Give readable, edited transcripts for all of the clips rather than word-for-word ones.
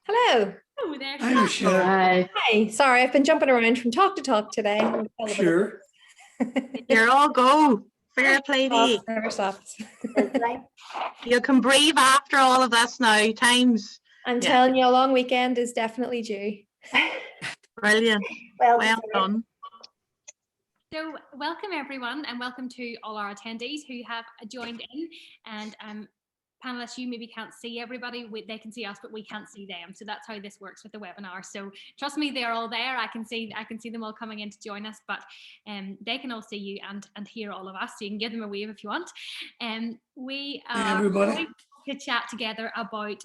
Hello. Oh, there. Hi, Michelle. Hi. Sorry, I've been jumping around from talk to talk today. Sure. You're all go. Fair play to you. Never stops. You can breathe after all of this now. Times. I'm telling you, a long weekend is definitely due. Brilliant. Well done. So welcome everyone, and welcome to all our attendees who have joined in. And panelists, you maybe can't see everybody, they can see us, but we can't see them. So that's how this works with the webinar. So trust me, they're all there. I can see them all coming in to join us, but they can all see you and hear all of us. So you can give them a wave if you want. We are going to chat together about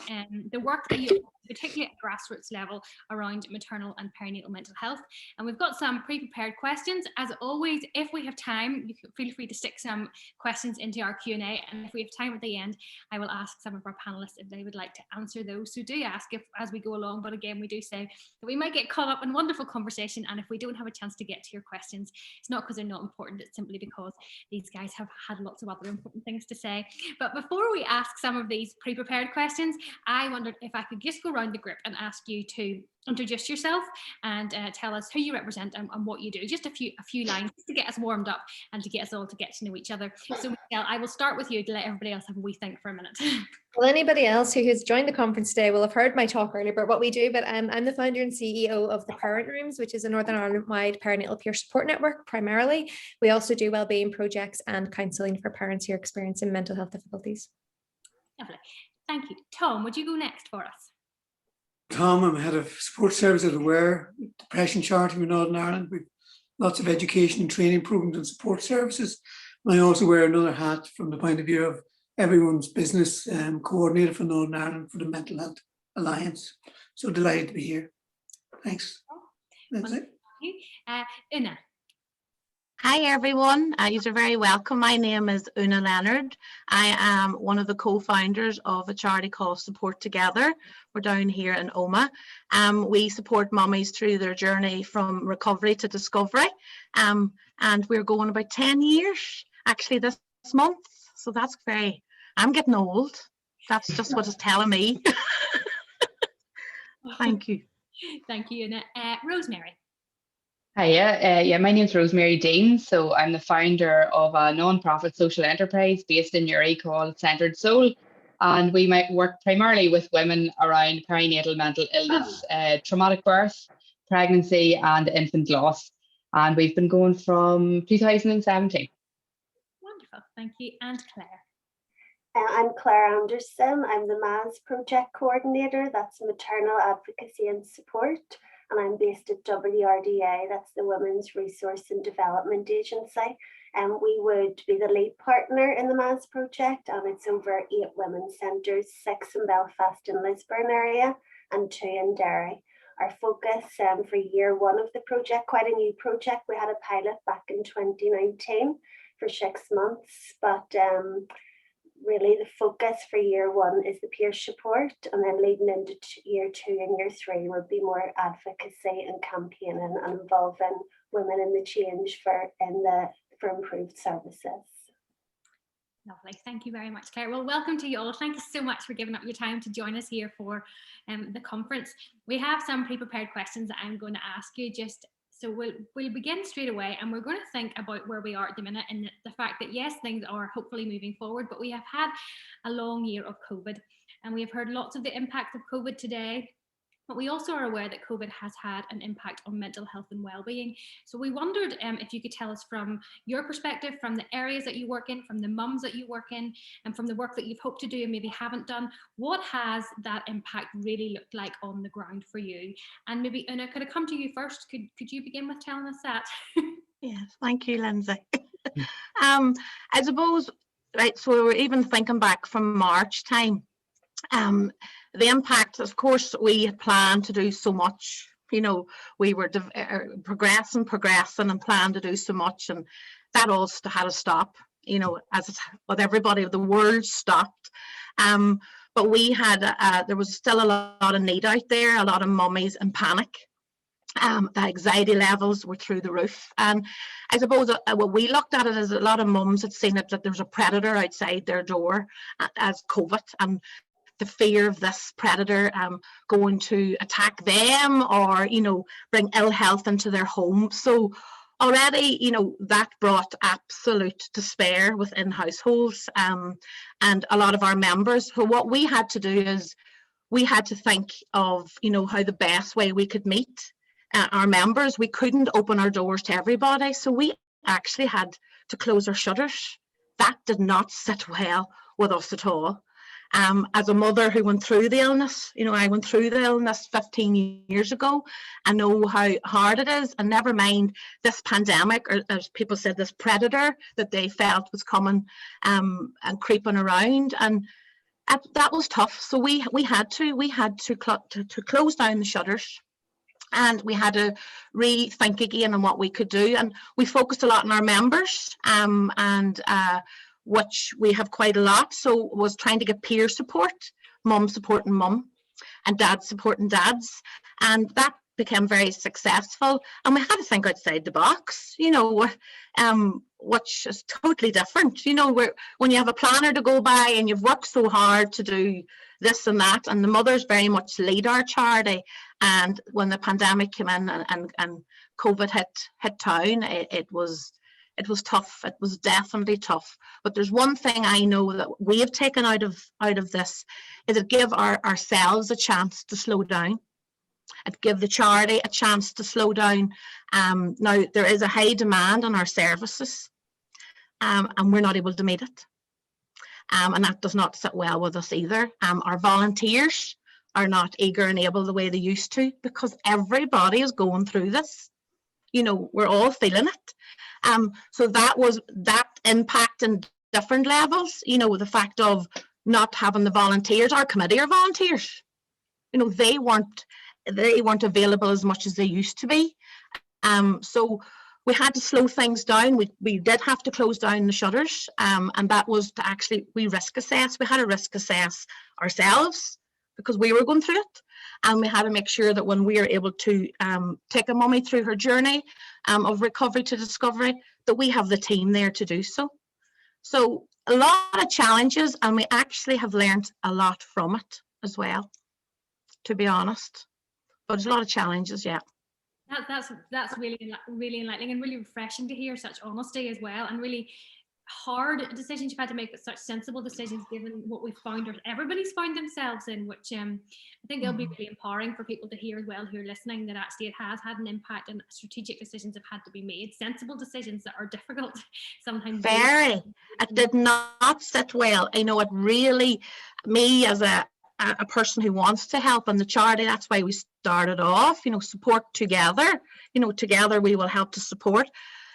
the work that you do, particularly at grassroots level, around maternal and perinatal mental health. And we've got some pre-prepared questions. As always, if we have time, you can feel free to stick some questions into our Q&A. And if we have time at the end, I will ask some of our panelists if they would like to answer those. So do ask as we go along. But again, we do say that we might get caught up in wonderful conversation. And if we don't have a chance to get to your questions, it's not because they're not important. It's simply because these guys have had lots of other important things to say. But before we ask some of these pre-prepared questions, I wondered if I could just go around the group and ask you to introduce yourself and tell us who you represent and what you do. Just a few lines to get us warmed up and to get us all to get to know each other. So Michelle, I will start with you to let everybody else have a wee think for a minute. Well, anybody else who has joined the conference today will have heard my talk earlier about what we do, but I'm the founder and CEO of the Parent Rooms, which is a Northern Ireland-wide perinatal peer support network primarily. We also do wellbeing projects and counselling for parents who are experiencing mental health difficulties. Lovely. Thank you. Tom, would you go next for us? Tom, I'm head of support service at Aware, depression charity in Northern Ireland. We've lots of education and training programs and support services. And I also wear another hat from the point of view of everyone's business coordinator for Northern Ireland for the Mental Health Alliance. So delighted to be here. Thanks. That's it. Una. Hi everyone, you're very welcome. My name is Una Leonard. I am one of the co-founders of a charity called Support Together. We're down here in Omagh. We support mummies through their journey from recovery to discovery. And we're going about 10 years actually this month. So that's I'm getting old. That's just what it's telling me. Thank you. Thank you, Una. Rosemary. Hiya, my name's Rosemary Dean. So I'm the founder of a non-profit social enterprise based in Newry called Centred Soul. And we might work primarily with women around perinatal mental illness, traumatic birth, pregnancy and infant loss. And we've been going from 2017. Wonderful, thank you. And Claire. I'm Claire Anderson. I'm the MAS project coordinator. That's maternal advocacy and support. And I'm based at WRDA, that's the Women's Resource and Development Agency. And we would be the lead partner in the MAS project, and it's over 8 women's centres, 6 in Belfast and Lisburn area, and 2 in Derry. Our focus for year 1 of the project, quite a new project, we had a pilot back in 2019 for 6 months, but really the focus for year 1 is the peer support, and then leading into year 2 and year 3 would be more advocacy and campaigning and involving women in the change for improved services. Lovely, thank you very much, Claire. Well, welcome to you all. Thank you so much for giving up your time to join us here for the conference. We have some pre-prepared questions that I'm going to ask you. So we'll begin straight away, and we're going to think about where we are at the minute and the fact that yes, things are hopefully moving forward, but we have had a long year of COVID, and we have heard lots of the impact of COVID today. But we also are aware that COVID has had an impact on mental health and well-being. So we wondered if you could tell us from your perspective, from the areas that you work in, from the mums that you work in, and from the work that you've hoped to do and maybe haven't done, what has that impact really looked like on the ground for you? And maybe, Una, could I come to you first? Could you begin with telling us that? Yes, thank you, Lindsay. I suppose, right, so we're even thinking back from March time. The impact, of course, we had planned to do so much. You know, we were progressing and planned to do so much, and that all had to stop. You know, as with everybody, the world stopped. But we had, there was still a lot of need out there, a lot of mummies in panic. The anxiety levels were through the roof. And I suppose what we looked at it as a lot of mums had seen it, that there was a predator outside their door as COVID, and the fear of this predator going to attack them, or, you know, bring ill health into their home. So already, you know, that brought absolute despair within households, and a lot of our members. So what we had to do is we had to think of, you know, how the best way we could meet our members. We couldn't open our doors to everybody, so we actually had to close our shutters. That did not sit well with us at all. As a mother who went through the illness, you know, I went through the illness 15 years ago. I know how hard it is, and never mind this pandemic, or as people said, this predator that they felt was coming and creeping around, and that was tough. So we had to close down the shutters, and we had to rethink again on what we could do. And we focused a lot on our members, which we have quite a lot. So was trying to get peer support, mum supporting mum, and dad supporting dads. And that became very successful. And we had to think outside the box, you know, which is totally different. You know, when you have a planner to go by and you've worked so hard to do this and that, and the mothers very much lead our charity. And when the pandemic came in and COVID hit town, it was tough. It was definitely tough. But there's one thing I know that we have taken out of this, is it give ourselves a chance to slow down. It give the charity a chance to slow down. Now there is a high demand on our services, and we're not able to meet it. And that does not sit well with us either. Our volunteers are not eager and able the way they used to, because everybody is going through this. You know, we're all feeling it. So that impact in different levels. You know, the fact of not having the volunteers. Our committee are volunteers. You know, they weren't available as much as they used to be. So we had to slow things down. We did have to close down the shutters, and that was to actually, we risk assess. We had to risk assess ourselves, because we were going through it, and we had to make sure that when we are able to take a mummy through her journey of recovery to discovery, that we have the team there to do so. So a lot of challenges, and we actually have learned a lot from it as well, to be honest. But there's a lot of challenges, yeah. That's really enlightening and really refreshing to hear such honesty as well, and really hard decisions you've had to make, but such sensible decisions given what we've found, or everybody's found themselves in, which I think it'll be really empowering for people to hear as well who are listening, that actually it has had an impact, and strategic decisions have had to be made, sensible decisions that are difficult sometimes. Very. It did not sit well. I know it really, me as a person who wants to help, and the charity, that's why we started off, you know, support together, you know, together we will help to support.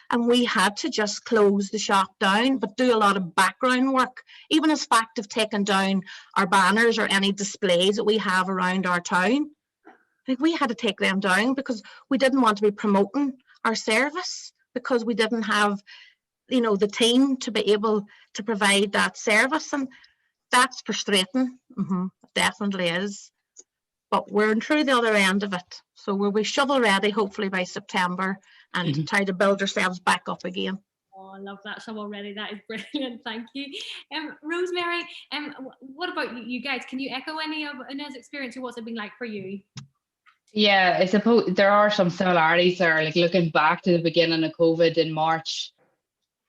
And we had to just close the shop down, but do a lot of background work, even as fact of taking down our banners or any displays that we have around our town. Like, we had to take them down because we didn't want to be promoting our service, because we didn't have, you know, the team to be able to provide that service. And that's frustrating. It definitely is. But we're through the other end of it. So we'll be shovel ready, hopefully by September, and try to build ourselves back up again. Oh, I love that shovel ready. That is brilliant. Thank you. Rosemary, what about you guys? Can you echo any of Una's experience, or what's it been like for you? Yeah, I suppose there are some similarities there. Like, looking back to the beginning of COVID in March,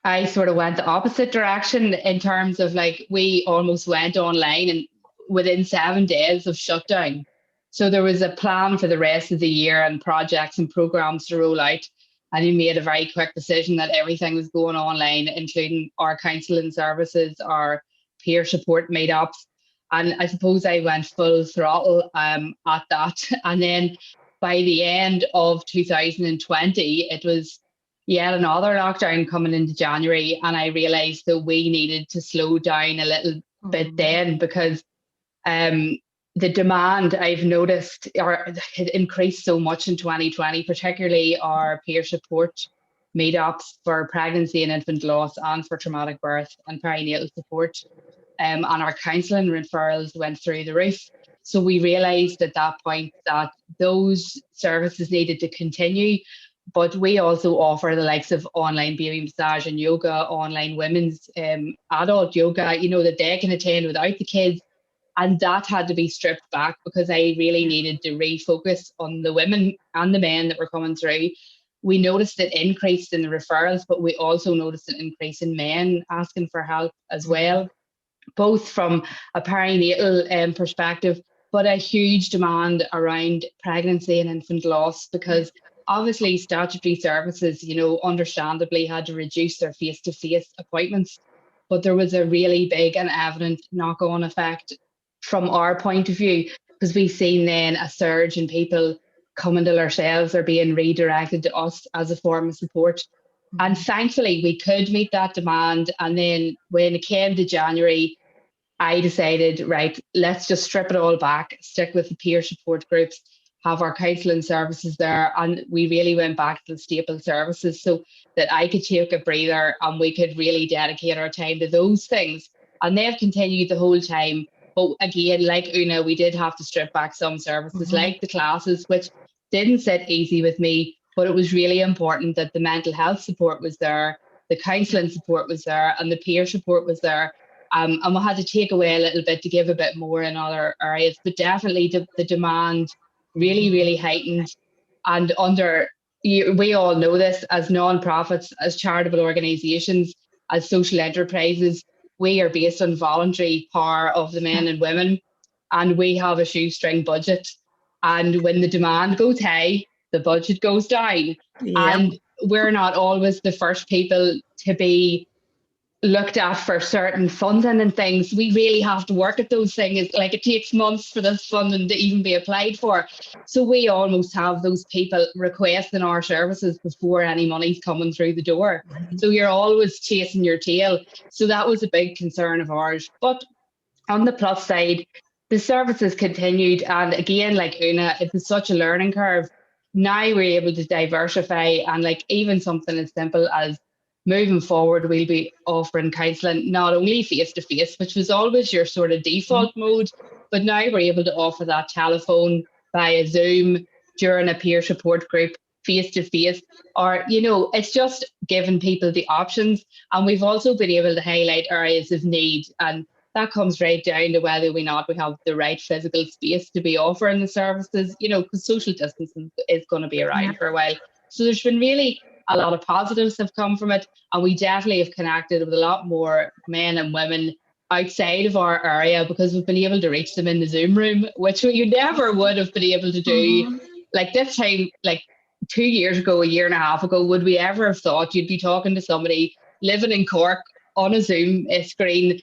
I sort of went the opposite direction in terms of, like, we almost went online and within 7 days of shutdown. So there was a plan for the rest of the year and projects and programs to roll out. And we made a very quick decision that everything was going online, including our counselling services, our peer support meetups. And I suppose I went full throttle at that. And then by the end of 2020, it was yet another lockdown coming into January. And I realised that we needed to slow down a little bit then, because the demand, I've noticed, it increased so much in 2020, particularly our peer support meetups for pregnancy and infant loss, and for traumatic birth and perinatal support. And our counselling referrals went through the roof. So we realised at that point that those services needed to continue, but we also offer the likes of online baby massage and yoga, online women's adult yoga, you know, that they can attend without the kids. And that had to be stripped back because I really needed to refocus on the women and the men that were coming through. We noticed an increase in the referrals, but we also noticed an increase in men asking for help as well, both from a perinatal perspective, but a huge demand around pregnancy and infant loss, because obviously statutory services, you know, understandably had to reduce their face-to-face appointments. But there was a really big and evident knock-on effect from our point of view, because we've seen then a surge in people coming to ourselves or being redirected to us as a form of support. And thankfully, we could meet that demand. And then when it came to January, I decided, right, let's just strip it all back, stick with the peer support groups, have our counselling services there. And we really went back to the staple services so that I could take a breather and we could really dedicate our time to those things. And they've continued the whole time. But again, like Una, we did have to strip back some services like the classes, which didn't sit easy with me, but it was really important that the mental health support was there, the counselling support was there, and the peer support was there. And we had to take away a little bit to give a bit more in other areas, but definitely the demand really, really heightened. And we all know this as non-profits, as charitable organisations, as social enterprises, we are based on voluntary power of the men and women, and we have a shoestring budget. And when the demand goes high, the budget goes down. And we're not always the first people to be looked at for certain funding and things. We really have to work at those things. Like, it takes months for this funding to even be applied for. So we almost have those people requesting our services before any money's coming through the door. So you're always chasing your tail. So that was a big concern of ours. But on the plus side, the services continued. And again, like Una, it was such a learning curve. Now we're able to diversify, and like even something as simple as moving forward, we'll be offering counselling not only face-to-face, which was always your sort of default mode, but now we're able to offer that telephone, via Zoom, during a peer support group, face-to-face, or, you know, it's just giving people the options. And we've also been able to highlight areas of need, and that comes right down to whether we have the right physical space to be offering the services, you know, because social distancing is going to be around for a while. So there's been really a lot of positives have come from it, and we definitely have connected with a lot more men and women outside of our area because we've been able to reach them in the Zoom room, which you never would have been able to do. Like this time, like 2 years ago, a year and a half ago, would we ever have thought you'd be talking to somebody living in Cork on a Zoom screen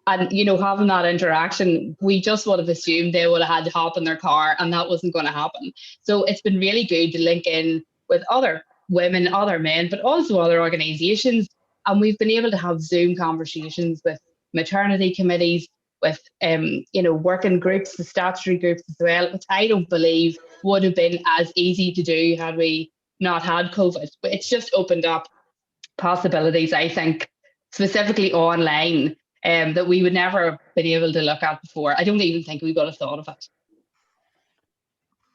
and, you know, having that interaction? We just would have assumed they would have had to hop in their car, and that wasn't going to happen. So it's been really good to link in with other women, other men, but also other organisations. And we've been able to have Zoom conversations with maternity committees, with you know, working groups, the statutory groups as well, which I don't believe would have been as easy to do had we not had COVID. But it's just opened up possibilities, I think, specifically online, that we would never have been able to look at before. I don't even think we would have thought of it.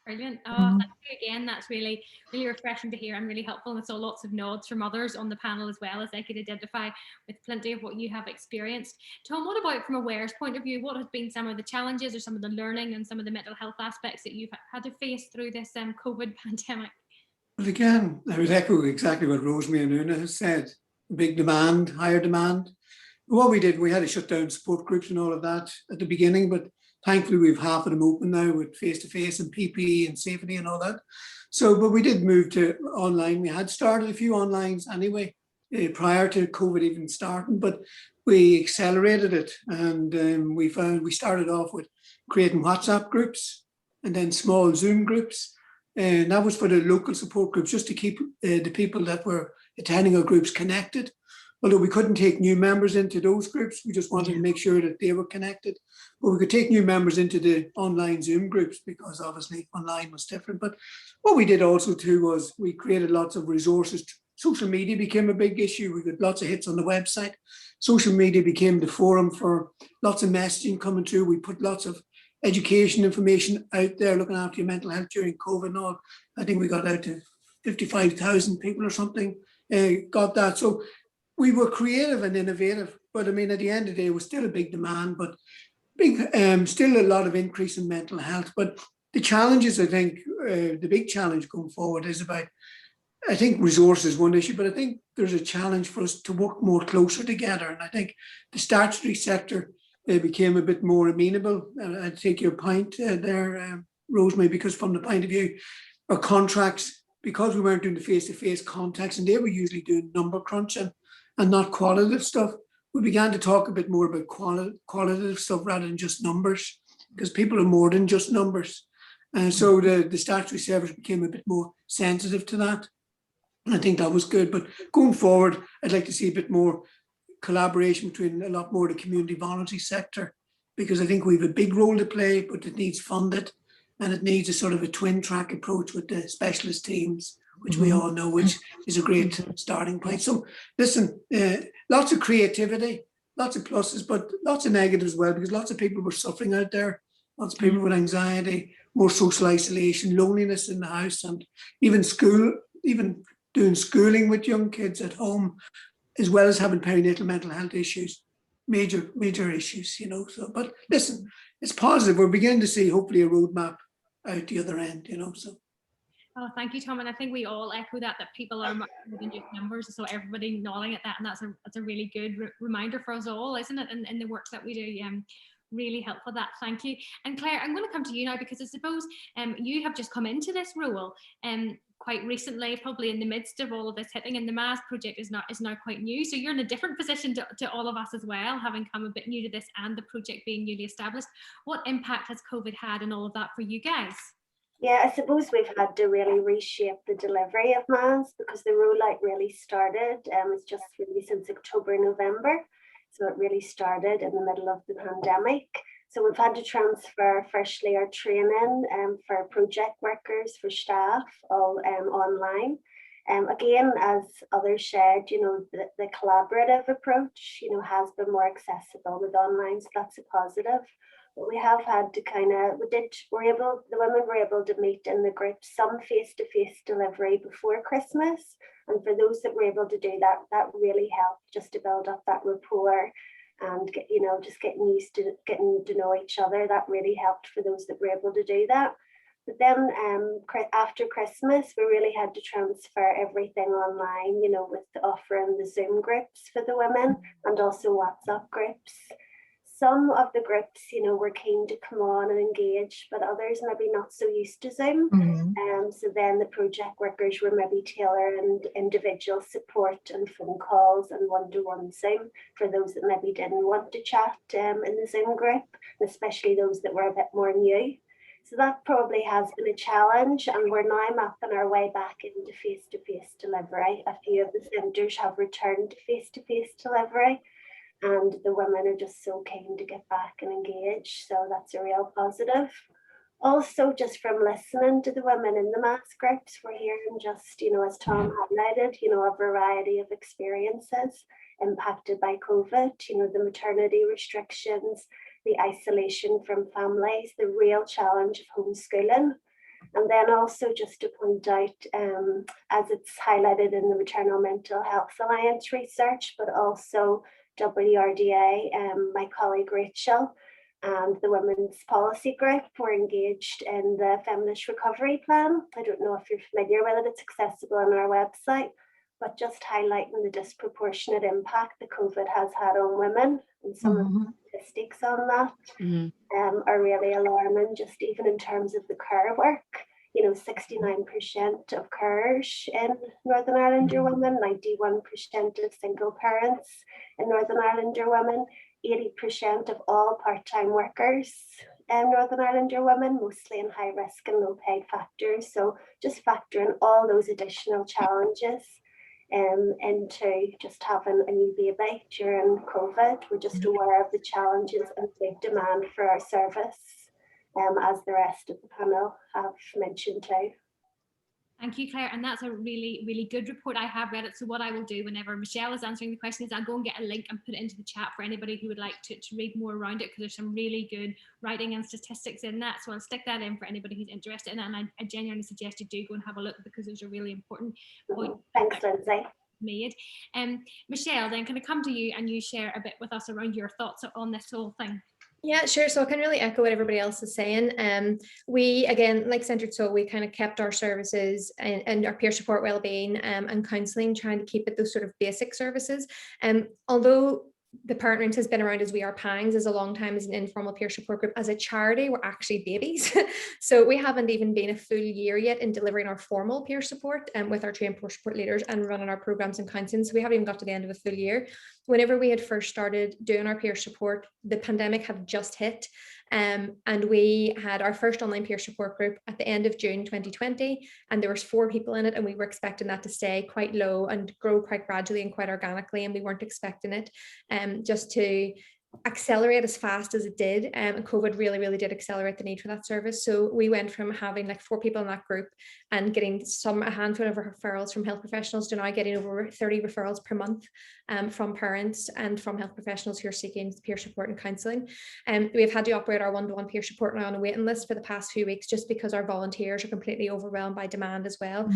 Brilliant. Oh, thank you again. That's really, really refreshing to hear and really helpful. And I saw lots of nods from others on the panel as well, as they could identify with plenty of what you have experienced. Tom, what about from a wearer's point of view? What have been some of the challenges or some of the learning and some of the mental health aspects that you've had to face through this COVID pandemic? Well, again, I would echo exactly what Rosemary and Una has said. Big demand, higher demand. What we did, we had to shut down support groups and all of that at the beginning, but thankfully we've half of them open now with face-to-face and PPE and safety and all that. So, but we did move to online. We had started a few onlines anyway, prior to COVID even starting, but we accelerated it, and we started off with creating WhatsApp groups and then small Zoom groups. And that was for the local support groups, just to keep the people that were attending our groups connected. Although we couldn't take new members into those groups, we just wanted to make sure that they were connected. But we could take new members into the online Zoom groups because obviously online was different. But what we did also too was we created lots of resources. Social media became a big issue. We got lots of hits on the website. Social media became the forum for lots of messaging coming through. We put lots of education information out there looking after your mental health during COVID and all. I think we got out to 55,000 people or something got that. So we were creative and innovative, but I mean, at the end of the day, it was still a big demand, but still a lot of increase in mental health. But the challenges, I think, the big challenge going forward is about, I think resources is one issue, but I think there's a challenge for us to work more closer together. And I think the statutory sector became a bit more amenable. And I take your point there, Rosemary, because from the point of view of contracts, because we weren't doing the face-to-face contacts and they were usually doing number crunching and not qualitative stuff, we began to talk a bit more about qualitative stuff rather than just numbers, because people are more than just numbers. And so the statutory service became a bit more sensitive to that. And I think that was good. But going forward, I'd like to see a bit more collaboration between a lot more of the community voluntary sector, because I think we have a big role to play, but it needs funded and it needs a sort of a twin track approach with the specialist teams, which we all know, which is a great starting point. So listen, lots of creativity, lots of pluses, but lots of negatives as well, because lots of people were suffering out there, lots of people with anxiety, more social isolation, loneliness in the house, and even doing schooling with young kids at home, as well as having perinatal mental health issues, major issues, you know. So, but listen, it's positive. We're beginning to see hopefully a roadmap out the other end, you know. So. Oh, thank you, Tom. And I think we all echo that people are much more than just numbers. So everybody nodding at that, and that's a really good reminder for us all, isn't it? And the work that we do, really helpful that. Thank you. And Claire, I'm going to come to you now, because I suppose you have just come into this role quite recently, probably in the midst of all of this hitting, and the MAS project is now quite new. So you're in a different position to all of us as well, having come a bit new to this and the project being newly established. What impact has COVID had and all of that for you guys? Yeah, I suppose we've had to really reshape the delivery of MAS, because the rollout really started, it's just really since October, November. So it really started in the middle of the pandemic. So we've had to transfer firstly our training for project workers, for staff, all online. Again, as others shared, you know, the collaborative approach, you know, has been more accessible with online, so that's a positive. But we have had to the women were able to meet in the group, some face-to-face delivery before Christmas. And for those that were able to do that, that really helped just to build up that rapport and just getting used to getting to know each other. That really helped for those that were able to do that. But then after Christmas, we really had to transfer everything online, you know, with offering the Zoom groups for the women and also WhatsApp groups. Some of the groups, you know, were keen to come on and engage, but others maybe not so used to Zoom. So then the project workers were maybe tailoring individual support and phone calls and one-to-one Zoom for those that maybe didn't want to chat in the Zoom group, especially those that were a bit more new. So that probably has been a challenge, and we're now mapping our way back into face-to-face delivery. A few of the centres have returned to face-to-face delivery, and the women are just so keen to get back and engage. So that's a real positive. Also, just from listening to the women in the MAS groups, we're hearing just, you know, as Tom highlighted, you know, a variety of experiences impacted by COVID, you know, the maternity restrictions, the isolation from families, the real challenge of homeschooling. And then also just to point out, as it's highlighted in the Maternal Mental Health Alliance research, but also WRDA, my colleague Rachel, and the Women's Policy Group were engaged in the Feminist Recovery Plan. I don't know if you're familiar with it, it's accessible on our website, but just highlighting the disproportionate impact that COVID has had on women, and some of the statistics on that are really alarming, just even in terms of the care work. You know, 69% of carers in Northern Ireland are women, 91% of single parents in Northern Ireland are women, 80% of all part-time workers in Northern Ireland are women, mostly in high risk and low paid factors. So just factoring all those additional challenges into just having a new baby during COVID. We're just aware of the challenges and big demand for our service, as the rest of the panel have mentioned too. Thank you, Claire. And that's a really, really good report. I have read it. So what I will do whenever Michelle is answering the question is I'll go and get a link and put it into the chat for anybody who would like to read more around it, because there's some really good writing and statistics in that. So I'll stick that in for anybody who's interested in it. And I genuinely suggest you do go and have a look, because those are really important points. Thanks, Lindsay. Made. Michelle, then can I come to you and you share a bit with us around your thoughts on this whole thing? Yeah, sure. So I can really echo what everybody else is saying. We, again, like Centred Soul, we kind of kept our services and our peer support wellbeing and counselling, trying to keep it those sort of basic services. Although the Parent has been around as we are Pangs as a long time as an informal peer support group, as a charity, we're actually babies. So we haven't even been a full year yet in delivering our formal peer support with our trained peer support leaders and running our programs and counselling. So we haven't even got to the end of a full year. Whenever we had first started doing our peer support, the pandemic had just hit. And we had our first online peer support group at the end of June 2020, and there was 4 people in it, and we were expecting that to stay quite low and grow quite gradually and quite organically, and we weren't expecting it just to accelerate as fast as it did, and COVID really did accelerate the need for that service. So we went from having like 4 people in that group and getting a handful of referrals from health professionals to now getting over 30 referrals per month from parents and from health professionals who are seeking peer support and counselling. And we've had to operate our one-to-one peer support now on a waiting list for the past few weeks, just because our volunteers are completely overwhelmed by demand as well.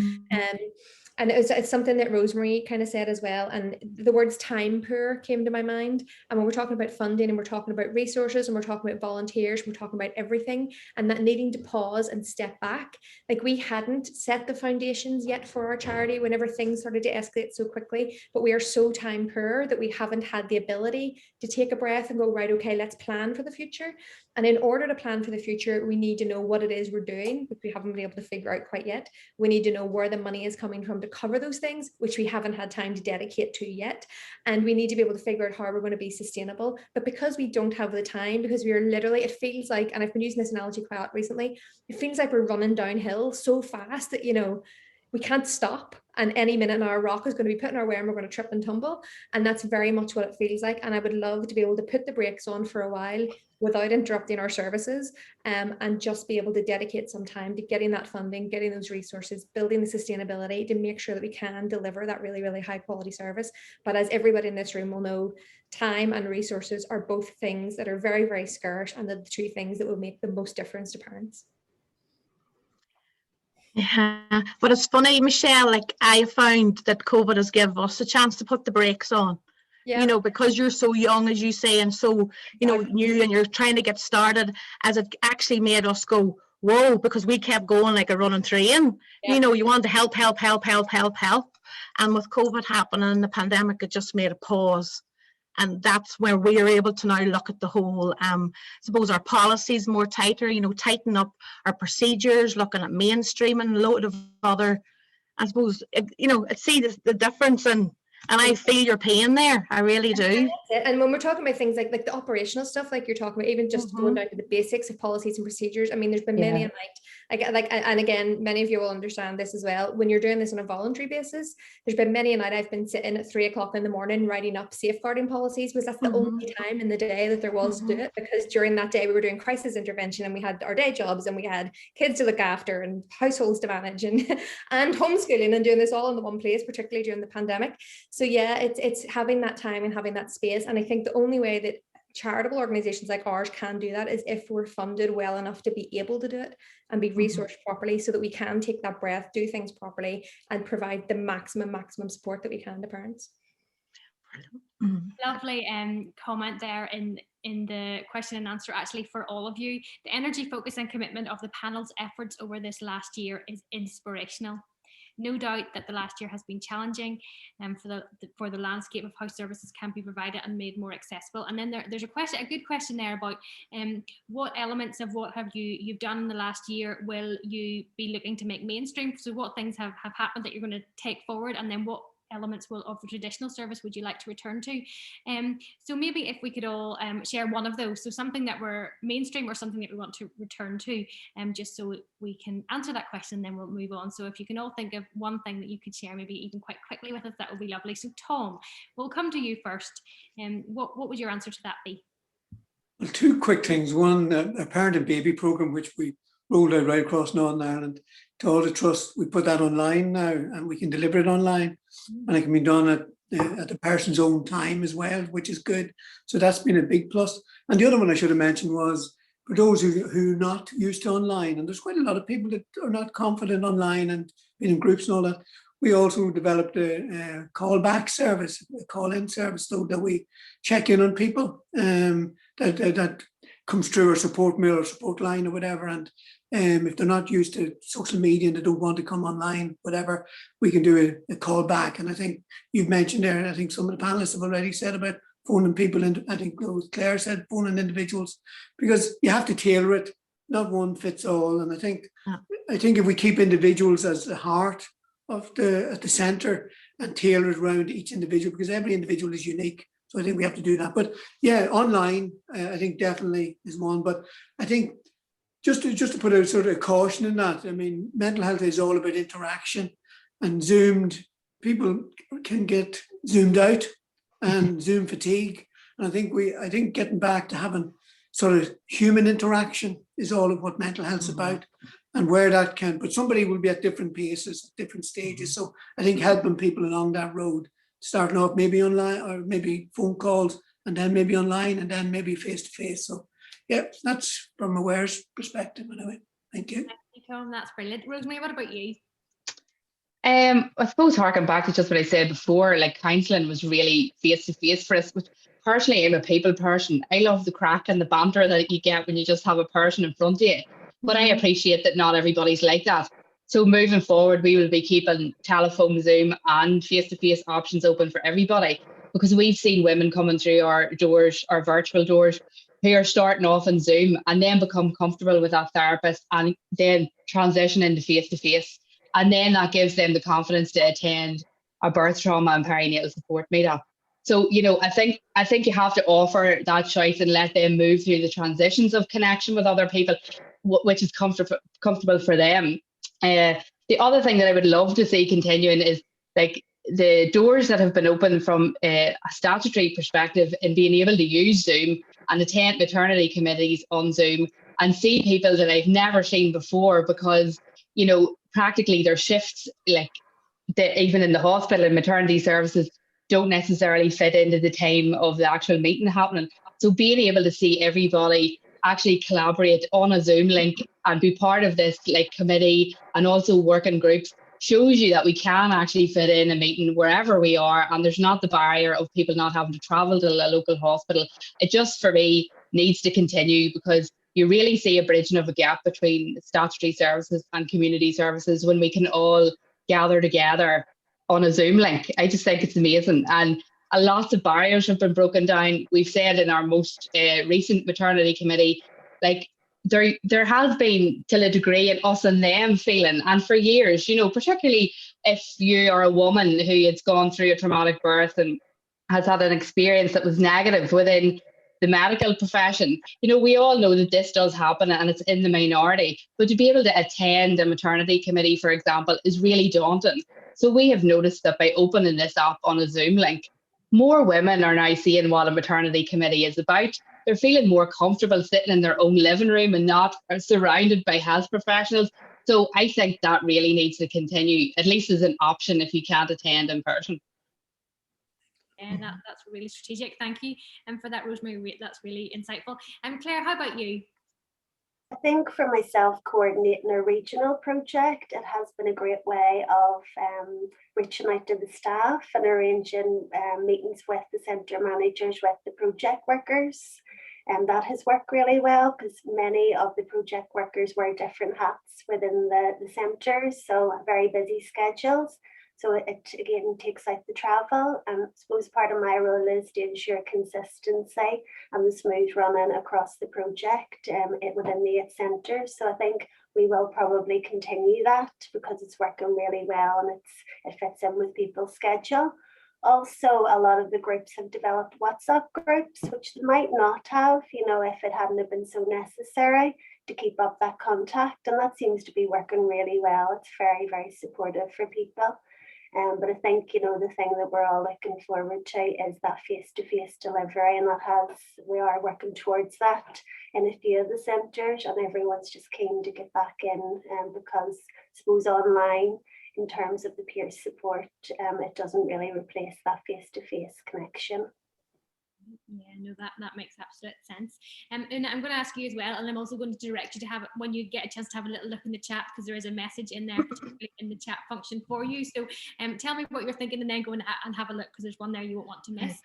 And it's something that Rosemary kind of said as well. And the words time poor came to my mind. And when we're talking about funding and we're talking about resources and we're talking about volunteers, we're talking about everything, and that needing to pause and step back. Like, we hadn't set the foundations yet for our charity whenever things started to escalate so quickly, but we are so time poor that we haven't had the ability to take a breath and go, right, okay, let's plan for the future. And in order to plan for the future, we need to know what it is we're doing, which we haven't been able to figure out quite yet. We need to know where the money is coming from to cover those things, which we haven't had time to dedicate to yet. And we need to be able to figure out how we're going to be sustainable. But because we don't have the time, because we are literally, it feels like, and I've been using this analogy quite a lot recently, it feels like we're running downhill so fast that, you know, we can't stop, and any minute now our rock is going to be put in our way and we're going to trip and tumble. And that's very much what it feels like. And I would love to be able to put the brakes on for a while without interrupting our services, and just be able to dedicate some time to getting that funding, getting those resources, building the sustainability to make sure that we can deliver that really high quality service. But as everybody in this room will know, time and resources are both things that are very scarce, and they're the 2 things that will make the most difference to parents. Yeah, but it's funny, Michelle, like, I found that COVID has given us a chance to put the brakes on. Yeah. You know, because you're so young, as you say, and so, you know, new, and you're trying to get started, as it actually made us go, whoa, because we kept going like a running train. Yeah. You know, you want to help. And with COVID happening and the pandemic, it just made a pause. And that's where we are able to now look at the whole, suppose our policies more tighter, you know, tighten up our procedures, looking at mainstreaming, a load of other, I suppose, you know, see the difference, and I feel your pain there. I really do. And when we're talking about things like the operational stuff, like you're talking about, even just going down to the basics of policies and procedures. I mean, there's been many a night, like, and again, many of you will understand this as well. When you're doing this on a voluntary basis, there's been many a night I've been sitting at 3 o'clock in the morning writing up safeguarding policies, because that's the only time in the day that there was to do it. Because during that day we were doing crisis intervention, and we had our day jobs, and we had kids to look after and households to manage, and homeschooling, and doing this all in the one place, particularly during the pandemic. So yeah, it's having that time and having that space. And I think the only way that charitable organizations like ours can do that is if we're funded well enough to be able to do it and be resourced properly, so that we can take that breath, do things properly, and provide the maximum support that we can to parents. Lovely comment there in the question and answer, actually, for all of you. The energy, focus and commitment of the panel's efforts over this last year is inspirational. No doubt that the last year has been challenging for the landscape of how services can be provided and made more accessible. And then there's a good question there about what elements of what have you've done in the last year will you be looking to make mainstream? So what things have happened that you're going to take forward, and then what elements of the traditional service would you like to return to? So maybe if we could all share one of those, so something that we're mainstream or something that we want to return to, just so we can answer that question, then we'll move on. So if you can all think of one thing that you could share, maybe even quite quickly with us, that would be lovely. So Tom, we'll come to you first. What would your answer to that be? Well, 2 quick things. One, a parent and baby program, which we rolled out right across Northern Ireland to all the trusts. We put that online now, and we can deliver it online, and it can be done at the person's own time as well, which is good. So that's been a big plus. And the other one I should have mentioned was for those who are not used to online, and there's quite a lot of people that are not confident online and being in groups and all that. We also developed a callback service, a call-in service, so that we check in on people that comes through our support mail or support line or whatever. And if they're not used to social media and they don't want to come online, whatever, we can do a call back. And I think you've mentioned there, and I think some of the panelists have already said about phoning people in. I think Claire said phoning individuals, because you have to tailor it, not one fits all. And I think if we keep individuals as the heart of at the centre and tailor it around each individual, because every individual is unique. So I think we have to do that. But yeah, online, I think definitely is one. But I think just to put a sort of caution in that, I mean, mental health is all about interaction, and people can get zoomed out and Zoom fatigue. And I think getting back to having sort of human interaction is all of what mental health's about, and where that can, but somebody will be at different paces, different stages. So I think helping people along that road, starting off maybe online or maybe phone calls, and then maybe online, and then maybe face to face. So yeah, that's from Aware's perspective anyway. Thank you. Thank you, Tom. That's brilliant. Rosemary, what about you? I suppose harking back to just what I said before, like counselling was really face to face for us. But personally, I'm a people person. I love the crack and the banter that you get when you just have a person in front of you. But I appreciate that not everybody's like that. So moving forward, we will be keeping telephone, Zoom and face-to-face options open for everybody, because we've seen women coming through our doors, our virtual doors, who are starting off on Zoom and then become comfortable with that therapist and then transition into face-to-face. And then that gives them the confidence to attend a birth trauma and perinatal support meetup. So, you know, I think you have to offer that choice and let them move through the transitions of connection with other people, which is comfortable for them. The other thing that I would love to see continuing is like the doors that have been opened from a statutory perspective in being able to use Zoom and attend maternity committees on Zoom and see people that I've never seen before, because, you know, practically their shifts, like even in the hospital and maternity services, don't necessarily fit into the time of the actual meeting happening. So being able to see everybody actually collaborate on a Zoom link and be part of this like committee and also work in groups shows you that we can actually fit in a meeting wherever we are, and there's not the barrier of people not having to travel to a local hospital. It just, for me, needs to continue, because you really see a bridging of a gap between statutory services and community services when we can all gather together on a Zoom link. I just think it's amazing, and a lot of barriers have been broken down. We've said in our most recent maternity committee, like there has been, to a degree, an us and them feeling, and for years, you know, particularly if you are a woman who has gone through a traumatic birth and has had an experience that was negative within the medical profession. You know, we all know that this does happen and it's in the minority, but to be able to attend a maternity committee, for example, is really daunting. So we have noticed that by opening this up on a Zoom link, more women are now seeing what a maternity committee is about. They're feeling more comfortable sitting in their own living room and not surrounded by health professionals. So I think that really needs to continue, at least as an option if you can't attend in person. And that's really strategic. Thank you. And for that, Rosemary, that's really insightful. And Claire, how about you? I think for myself, coordinating a regional project, it has been a great way of reaching out to the staff and arranging meetings with the centre managers, with the project workers. And that has worked really well, because many of the project workers wear different hats within the centre, so very busy schedules. So it again takes out the travel, and I suppose part of my role is to ensure consistency and the smooth running across the project within the 8 centres. So I think we will probably continue that, because it's working really well and it fits in with people's schedule. Also, a lot of the groups have developed WhatsApp groups, which they might not have, you know, if it hadn't have been so necessary to keep up that contact, and that seems to be working really well. It's very, very supportive for people. But I think, you know, the thing that we're all looking forward to is that face-to-face delivery, and we are working towards that in a few of the centres, and everyone's just keen to get back in, because I suppose online, in terms of the peer support, it doesn't really replace that face-to-face connection. Yeah, no, that makes absolute sense. And I'm going to ask you as well, and I'm also going to direct you to have, when you get a chance to have a little look in the chat, because there is a message in there, particularly in the chat function for you. So tell me what you're thinking, and then go and have a look, because there's one there you won't want to miss.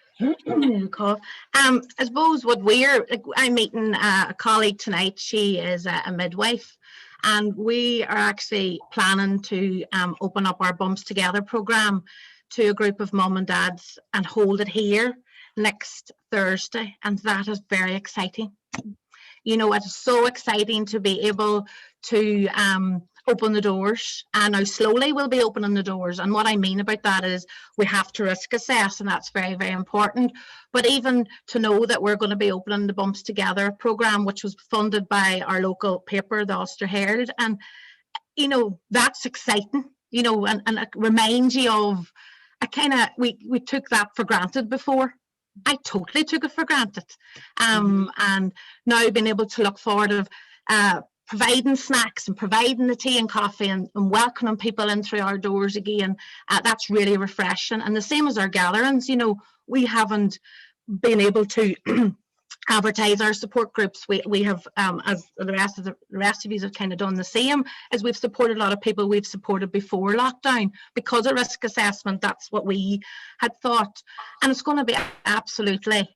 Cool. I suppose I'm meeting a colleague tonight. She is a midwife, and we are actually planning to open up our Bumps Together programme to a group of mum and dads and hold it here next Thursday, and that is very exciting. You know, it's so exciting to be able to open the doors, and now slowly we'll be opening the doors. And what I mean about that is we have to risk assess, and that's very, very important. But even to know that we're going to be opening the Bumps Together programme, which was funded by our local paper, the Ulster Herald, and you know, that's exciting, you know, and it reminds you of we took that for granted before. I totally took it for granted. And now being able to look forward of providing snacks and providing the tea and coffee and welcoming people in through our doors again, that's really refreshing. And the same as our gatherings, you know, we haven't been able to advertise our support groups. We have, as the rest of you have kind of done the same, as we've supported a lot of people we've supported before lockdown because of risk assessment. That's what we had thought, and it's going to be absolutely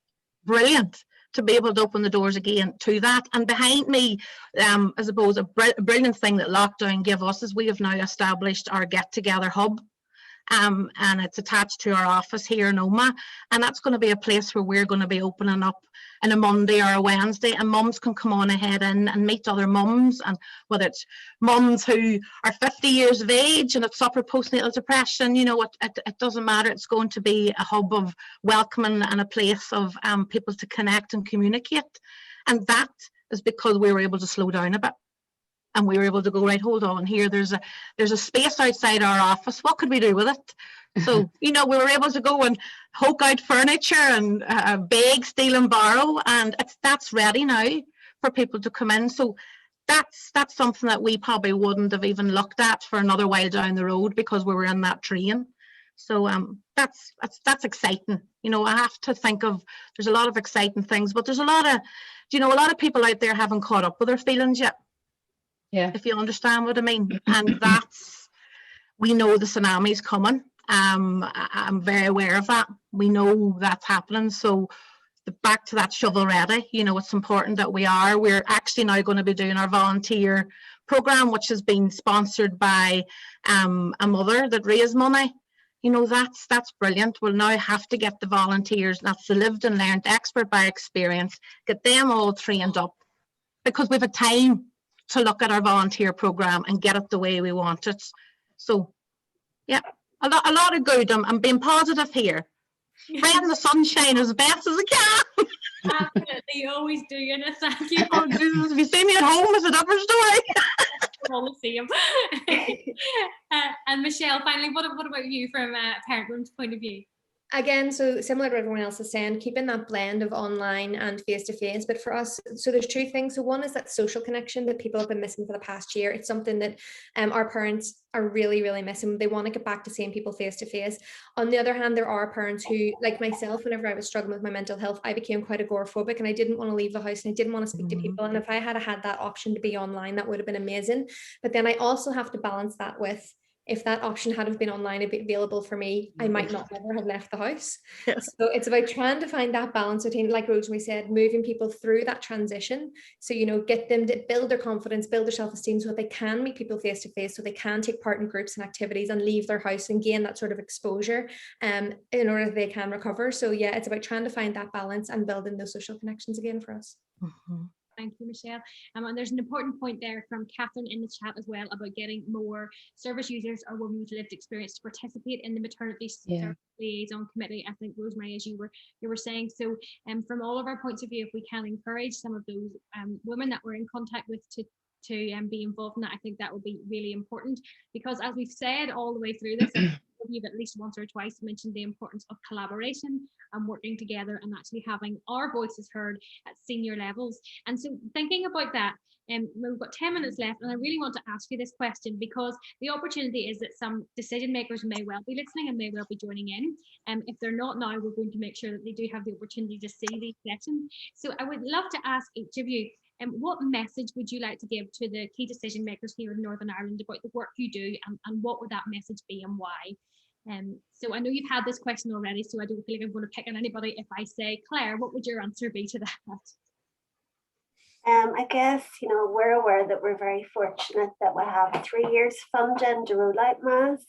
brilliant to be able to open the doors again to that. And behind me, I suppose a brilliant thing that lockdown gave us is we have now established our Get Together hub. And it's attached to our office here in Omagh, and that's going to be a place where we're going to be opening up on a Monday or a Wednesday, and mums can come on ahead and meet other mums, and whether it's mums who are 50 years of age and have suffered postnatal depression, you know, it doesn't matter. It's going to be a hub of welcoming and a place of people to connect and communicate, and that is because we were able to slow down a bit. And we were able to go, right, hold on here, there's a space outside our office, what could we do with it? So, you know, we were able to go and hoke out furniture and beg, steal and borrow, and that's ready now for people to come in. So that's something that we probably wouldn't have even looked at for another while down the road because we were in that train. So that's exciting. You know, I have to think of, there's a lot of exciting things, but there's a lot of people out there haven't caught up with their feelings yet. Yeah. If you understand what I mean. And we know the tsunami's coming. I'm very aware of that. We know that's happening. So back to that shovel ready, you know, it's important that we're actually now going to be doing our volunteer program, which has been sponsored by a mother that raised money. You know, that's brilliant. We'll now have to get the volunteers, that's the lived and learned, expert by experience, get them all trained up, because we've had time to look at our volunteer program and get it the way we want it. So yeah, a lot of good. I'm being positive here. Spreading the sunshine as best as I can. Absolutely, you always do, and thank you. Oh Jesus, if you see me at home, it's a different story. All the same. And Michelle, finally, what about you from a parent room's point of view? Again, so similar to everyone else is saying, keeping that blend of online and face-to-face. But for us, so there's two things. So one is that social connection that people have been missing for the past year. It's something that our parents are really, really missing. They want to get back to seeing people face-to-face. On the other hand, there are parents who, like myself, whenever I was struggling with my mental health, I became quite agoraphobic and I didn't want to leave the house and I didn't want to speak to people. And if I had had that option to be online, that would have been amazing. But then I also have to balance that with, if that option had have been online available for me, I might not ever have left the house. Yes. So it's about trying to find that balance between, like Rosemary said, moving people through that transition. So, you know, get them to build their confidence, build their self-esteem so that they can meet people face to face, so they can take part in groups and activities and leave their house and gain that sort of exposure in order that they can recover. So yeah, it's about trying to find that balance and building those social connections again for us. Mm-hmm. Thank you, Michelle. And there's an important point there from Catherine in the chat as well about getting more service users or women with lived experience to participate in the maternity liaison committee. I think, Rosemary, as you were saying. So from all of our points of view, if we can encourage some of those women that we're in contact with to to be involved in that. I think that would be really important, because as we've said all the way through this, you've at least once or twice mentioned the importance of collaboration and working together and actually having our voices heard at senior levels. And so thinking about that, we've got 10 minutes left, and I really want to ask you this question, because the opportunity is that some decision makers may well be listening and may well be joining in. If they're not now, we're going to make sure that they do have the opportunity to see these sessions. So I would love to ask each of you, what message would you like to give to the key decision makers here in Northern Ireland about the work you do, and what would that message be and why? So I know you've had this question already, so I don't feel like I'm going to pick on anybody. If I say, Claire, what would your answer be to that? I guess, we're aware that we're very fortunate that we have 3 years funding to roll out MAS.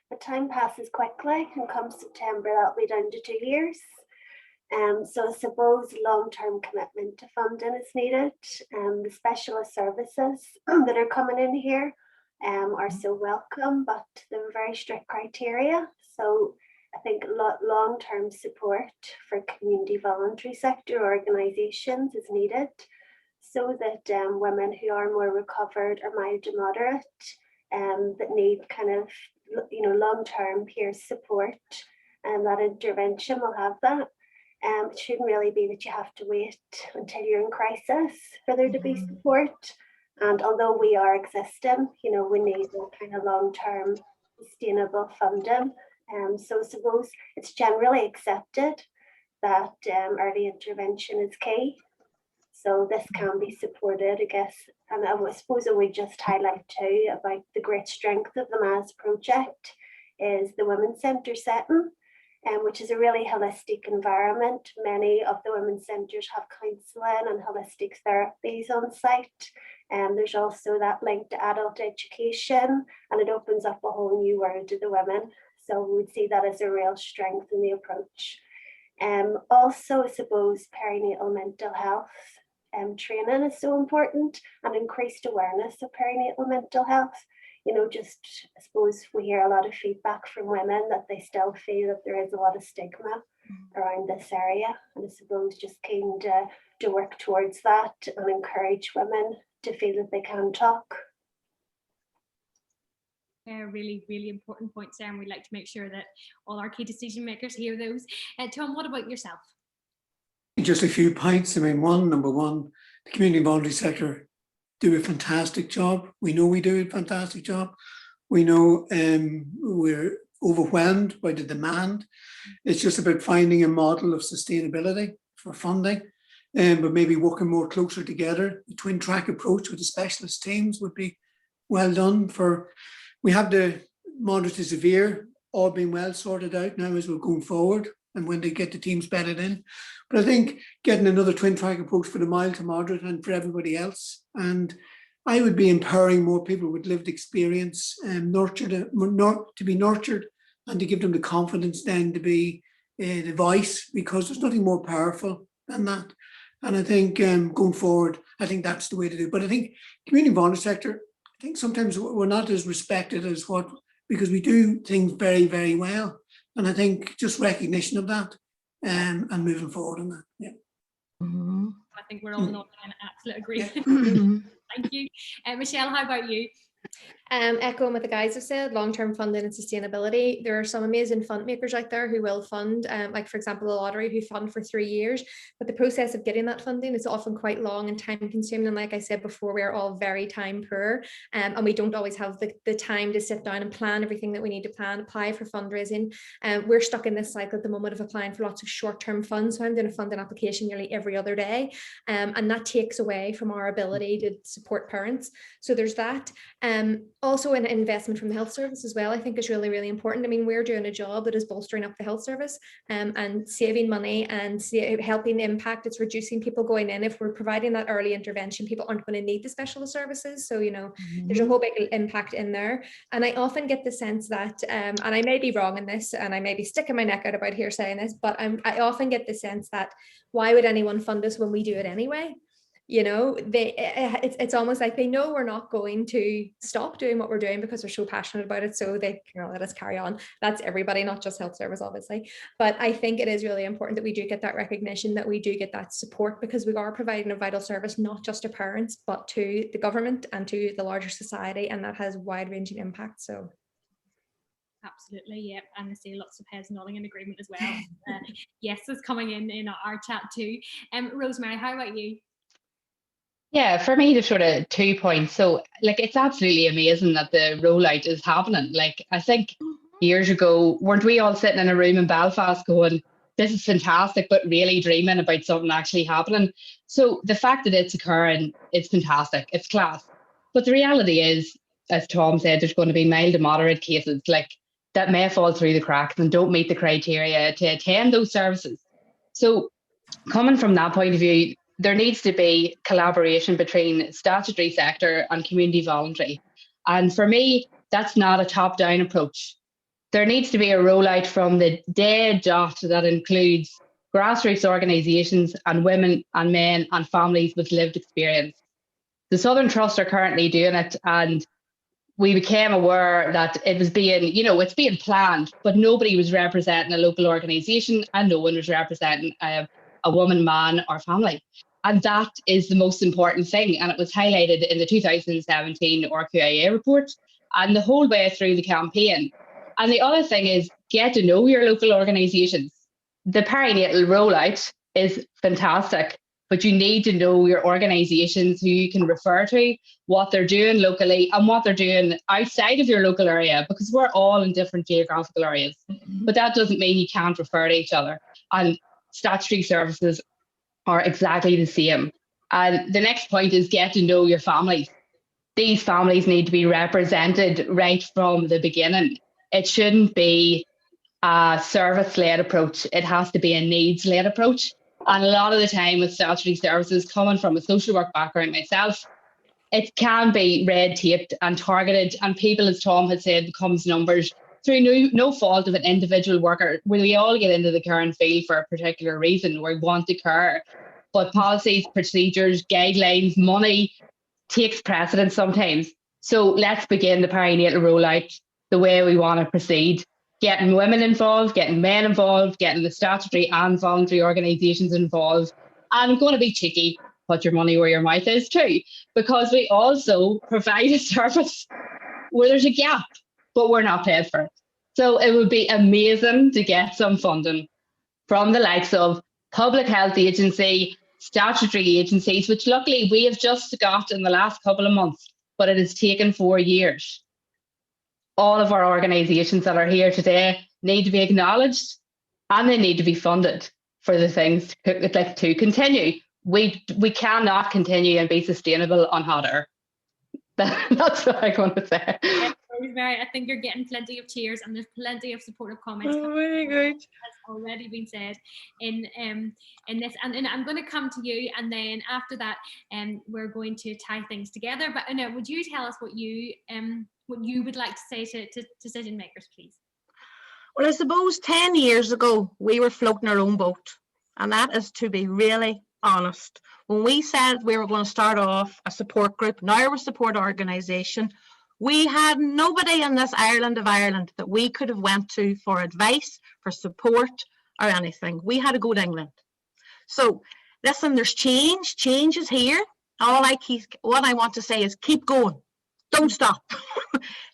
But time passes quickly, and come September, that'll be down to 2 years. So I suppose long-term commitment to funding is needed. The specialist services that are coming in here are so welcome, but they're very strict criteria. So I think long-term support for community voluntary sector organisations is needed, so that women who are more recovered or mild to moderate, that need kind of long-term peer support, and that intervention will have that. It shouldn't really be that you have to wait until you're in crisis for there to be support. And although we are existing, we need that kind of long-term sustainable funding. So I suppose it's generally accepted that early intervention is key. So this can be supported, I guess. And I suppose I would just highlight too about the great strength of the MAS project is the Women's Centre setting, which is a really holistic environment. Many of the women's centres have counselling and holistic therapies on site. There's also that link to adult education, and it opens up a whole new world to the women. So we would see that as a real strength in the approach. Also, I suppose perinatal mental health training is so important, and increased awareness of perinatal mental health. Just, I suppose we hear a lot of feedback from women that they still feel that there is a lot of stigma around this area. And I suppose just keen to work towards that and encourage women to feel that they can talk. Really, really important points there, and we'd like to make sure that all our key decision makers hear those. Tom, what about yourself? Just a few points. Number one, the community voluntary sector do a fantastic job. We know we do a fantastic job. We know we're overwhelmed by the demand. It's just about finding a model of sustainability for funding, but maybe working more closer together. The twin track approach with the specialist teams would be well done. We have the moderate to severe all being well sorted out now as we're going forward, and when they get the teams bedded in. But I think getting another twin track approach for the mild to moderate and for everybody else. And I would be empowering more people with lived experience and to be nurtured, and to give them the confidence then to be the voice, because there's nothing more powerful than that. And I think going forward, I think that's the way to do it. But I think community voluntary sector, I think sometimes we're not as respected as because we do things very, very well. And I think just recognition of that and moving forward on that. Yeah. I think we're all nodding in absolute agreement. Thank you. Michelle, how about you? Echoing what the guys have said, long-term funding and sustainability. There are some amazing fund makers out there who will fund, like for example, the lottery, who fund for 3 years, but the process of getting that funding is often quite long and time consuming. And like I said before, we are all very time poor, and we don't always have the time to sit down and plan everything that we need to plan, apply for fundraising. We're stuck in this cycle at the moment of applying for lots of short-term funds. So I'm doing a funding application nearly every other day, and that takes away from our ability to support parents. So there's that. Also, an investment from the health service as well, I think is really, really important. I mean, we're doing a job that is bolstering up the health service and saving money and helping the impact. It's reducing people going in. If we're providing that early intervention, people aren't going to need the specialist services. So, there's a whole big impact in there. And I often get the sense that, and I may be wrong in this, and I may be sticking my neck out about here saying this, but I often get the sense that why would anyone fund us when we do it anyway? you know, it's almost like they know we're not going to stop doing what we're doing because we're so passionate about it, so they, you know, let us carry on. That's everybody, not just health service, obviously, but I think it is really important that we do get that recognition, that we do get that support, because we are providing a vital service not just to parents but to the government and to the larger society, and that has wide-ranging impact. So absolutely, yeah, and I see lots of heads nodding in agreement as well. Yes, it's coming in our chat too. Rosemary, how about you? Yeah, for me, there's sort of 2 points. So, like, it's absolutely amazing that the rollout is happening. Like, I think years ago, weren't we all sitting in a room in Belfast going, this is fantastic, but really dreaming about something actually happening? So, the fact that it's occurring, it's fantastic, it's class. But the reality is, as Tom said, there's going to be mild to moderate cases like that may fall through the cracks and don't meet the criteria to attend those services. So, coming from that point of view, there needs to be collaboration between statutory sector and community voluntary. And for me, that's not a top-down approach. There needs to be a rollout from the day dot that includes grassroots organisations and women and men and families with lived experience. The Southern Trust are currently doing it, and we became aware that it was being, you know, it's being planned, but nobody was representing a local organisation and no one was representing a woman, man, or family. And that is the most important thing. And it was highlighted in the 2017 RQIA report and the whole way through the campaign. And the other thing is get to know your local organisations. The perinatal rollout is fantastic, but you need to know your organisations who you can refer to, what they're doing locally and what they're doing outside of your local area, because we're all in different geographical areas. But that doesn't mean you can't refer to each other. And statutory services are exactly the same. And the next point is get to know your families. These families need to be represented right from the beginning. It shouldn't be a service-led approach. It has to be a needs-led approach. And a lot of the time with statutory services, coming from a social work background myself, it can be red taped and targeted, and people, as Tom had said, becomes numbers through no fault of an individual worker. We all get into the care and field for a particular reason. We want to care, but policies, procedures, guidelines, money takes precedence sometimes. So let's begin the perinatal rollout the way we want to proceed. Getting women involved, getting men involved, getting the statutory and voluntary organisations involved. And I'm going to be cheeky, put your money where your mouth is too, because we also provide a service where there's a gap, but we're not paid for it. So it would be amazing to get some funding from the likes of Public Health Agency, statutory agencies, which luckily we have just got in the last couple of months, but it has taken 4 years. All of our organisations that are here today need to be acknowledged and they need to be funded for the things to continue. We cannot continue and be sustainable on hot air. That's what I want to say. Rosemary, I think you're getting plenty of cheers and there's plenty of supportive comments. Oh, very good. Has already been said in this, and I'm going to come to you, and then after that, we're going to tie things together. But Una, would you tell us what you would like to say to decision makers, please? Well, I suppose 10 years ago, we were floating our own boat. And that is to be really honest. When we said we were going to start off a support group, now we're a support organisation, we had nobody in this Ireland of Ireland that we could have went to for advice, for support, or anything. We had to go to England. So, listen, there's change. Change is here. What I want to say is keep going. Don't stop.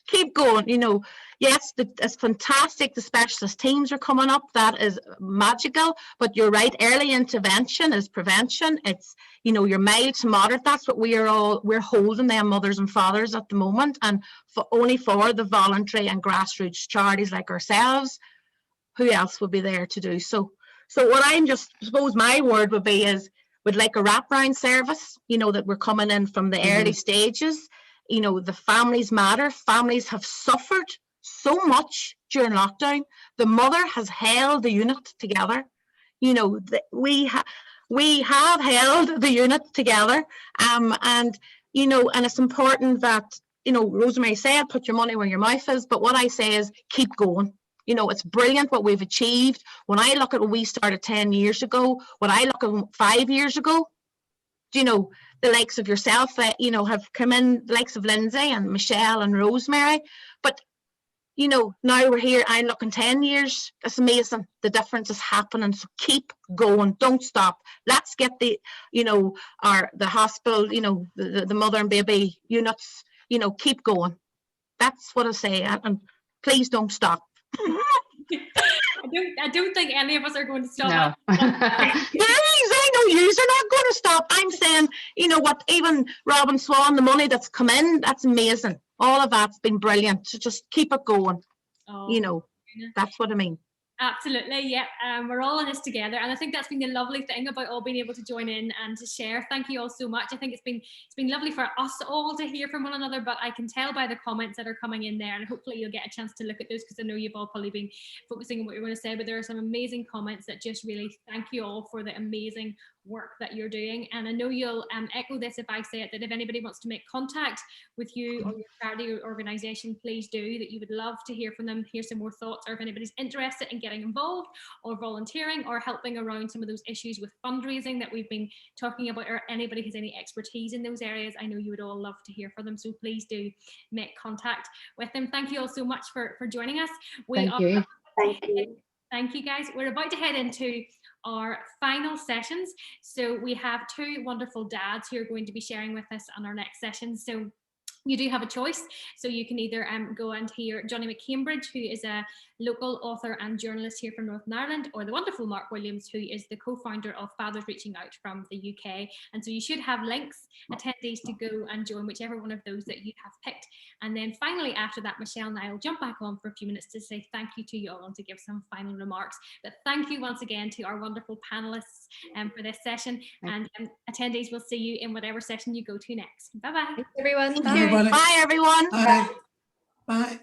Keep going. You know, yes, it's fantastic. The specialist teams are coming up. That is magical. But you're right. Early intervention is prevention. It's, you know, your mild to moderate. That's what we're holding them mothers and fathers at the moment. And only for the voluntary and grassroots charities like ourselves, who else would be there to do so? So what I'm just, suppose my word would be is, would like a wraparound service, you know, that we're coming in from the early stages. You know, the families matter. Families have suffered so much during lockdown. The mother has held the unit together. You know, we have held the unit together. And, you know, and it's important that, you know, Rosemary said, put your money where your mouth is. But what I say is keep going. You know, it's brilliant what we've achieved. When I look at when we started 10 years ago, when I look at 5 years ago, you know, the likes of yourself, you know, have come in, the likes of Lindsay and Michelle and Rosemary. But, you know, now we're here, I look in 10 years, it's amazing. The difference is happening. So keep going, don't stop. Let's get the, you know, the hospital, you know, the mother and baby units, you know, keep going. That's what I say. And please don't stop. I don't think any of us are going to stop. No. Please, I know yous are not going to stop. I'm saying, you know what, even Robin Swan, the money that's come in, that's amazing. All of that's been brilliant. So just keep it going. Oh, You know, that's what I mean. absolutely, yeah. We're all in this together, and I think that's been the lovely thing about all being able to join in and to share. Thank you all so much. I think it's been lovely for us all to hear from one another, but I can tell by the comments that are coming in there, and hopefully you'll get a chance to look at those, because I know you've all probably been focusing on what you're going to say, but there are some amazing comments that just really thank you all for the amazing work that you're doing. And I know you'll echo this if I say it, that if anybody wants to make contact with you or your charity or organisation, please do, that you would love to hear from them, hear some more thoughts, or if anybody's interested in getting involved or volunteering or helping around some of those issues with fundraising that we've been talking about, or anybody has any expertise in those areas, I know you would all love to hear from them. So please do make contact with them. Thank you all so much for joining us. Thank you. Thank you. Thank you, guys. We're about to head into our final sessions. So we have two wonderful dads who are going to be sharing with us on our next session. So you do have a choice. So you can either go and hear Johnny McCambridge, who is a local author and journalist here from Northern Ireland, or the wonderful Mark Williams, who is the co-founder of Fathers Reaching Out from the UK. And so you should have links, attendees, to go and join whichever one of those that you have picked. And then finally, after that, Michelle and I will jump back on for a few minutes to say thank you to you all and to give some final remarks. But thank you once again to our wonderful panelists for this session. And attendees, will see you in whatever session you go to next. Bye-bye. Thanks, everyone. Thank Bye. you, everybody. Bye, everyone. Bye. Bye.